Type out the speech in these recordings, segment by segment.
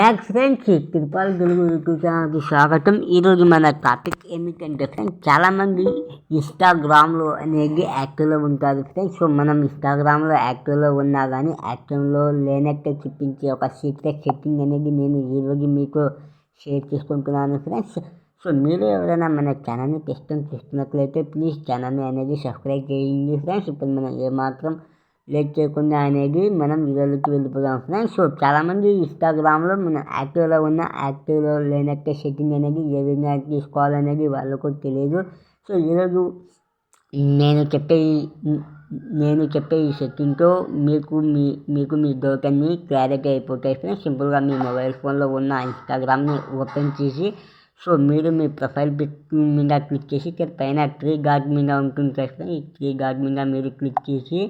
Friends, Tirupala Telugu YouTube ఛానల్కి స్వాగతం. ఈరోజు మన టాపిక్ ఏమిటంటే ఫ్రెండ్స్, చాలామంది ఇన్స్టాగ్రామ్లో అనేది యాక్టివ్లో ఉంటారు ఫ్రెండ్స్. సో మనం ఇన్స్టాగ్రామ్లో యాక్టివ్లో ఉన్నా కానీ యాక్టివ్లో లేనట్టే చూపించే ఒక సీక్రెట్ సెట్టింగ్ అనేది నేను ఈరోజు మీకు షేర్ చేసుకుంటున్నాను ఫ్రెండ్స్. సో మీరు ఎవరైనా మన ఛానల్ని చూస్తున్నట్లయితే ప్లీజ్ ఛానల్ని అనేది సబ్స్క్రైబ్ చేయండి ఫ్రెండ్స్. ఇప్పుడు మనం ఏమాత్రం లేట్ చేయకుండా అనేది మనం వీడియోలోకి వెళ్ళిపోదాం ఫ్రెండ్స్. సో చాలామంది ఇన్స్టాగ్రామ్లో మన యాక్టివ్లో లేనట్టే సెట్టింగ్ అనేది ఏ విధంగా తీసుకోవాలనేది వాళ్ళకు తెలియదు. సో ఈరోజు నేను చెప్పే ఈ సెట్టింగ్తో మీకు మీ డౌట్ అన్ని క్లారిటీ అయిపోతాయి ఫ్రెండ్స్. సింపుల్గా మీ మొబైల్ ఫోన్లో ఉన్న ఇన్స్టాగ్రామ్ని ఓపెన్ చేసి సో మీరు మీ ప్రొఫైల్ పిక్ మీద క్లిక్ చేసి ఇక్కడ పైన 3 డాట్ మీద ఉంటుంది ఫ్రెండ్స్. ఈ 3 డాట్ మీద మీరు క్లిక్ చేసి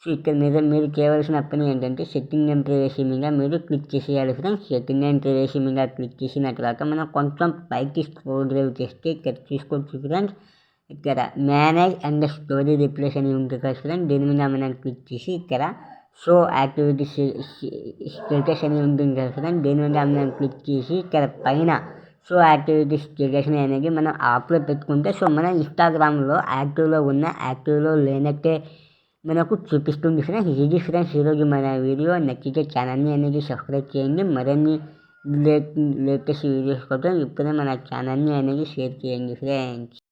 సో ఇక్కడ మీరు చేయవలసిన పని ఏంటంటే సెట్టింగ్ అండ్ ప్రైవసీ మీద మీరు క్లిక్ చేసేయాలి ఫ్రెండ్స్. సెట్టింగ్ అండ్ ప్రైవసీ మీద క్లిక్ చేసిన తర్వాత మనం కొంచెం పైకి స్క్రోల్ డ్రైవ్ చేస్తే ఇక్కడ చూసుకోవచ్చు ఫ్రెండ్స్. ఇక్కడ మేనేజ్ అండ్ స్టోరీ రిప్లేస్ అని ఉంటుంది కదా ఫ్రెండ్స్. దీని మీద మనం క్లిక్ చేసి ఇక్కడ షో యాక్టివిటీ స్టేటస్ అని ఉంటుంది కదా ఫ్రెండ్స్. దీని మీద మనం క్లిక్ చేసి ఇక్కడ పైన షో యాక్టివిటీ స్టేటస్ అనేది మనం ఆప్లో పెట్టుకుంటే సో మన ఇన్స్టాగ్రామ్లో యాక్టివ్లో లేనట్టే మనకు చూపిస్తుంది ఫ్రెండ్స్. ఇది ఫ్రెండ్స్ ఈరోజు మన వీడియో. నచ్చితే ఛానల్ని అనేది సబ్స్క్రైబ్ చేయండి. మరిన్ని లేటెస్ట్ వీడియోస్ కోసం ఇప్పుడే మన ఛానల్ని అనేది షేర్ చేయండి ఫ్రెండ్స్.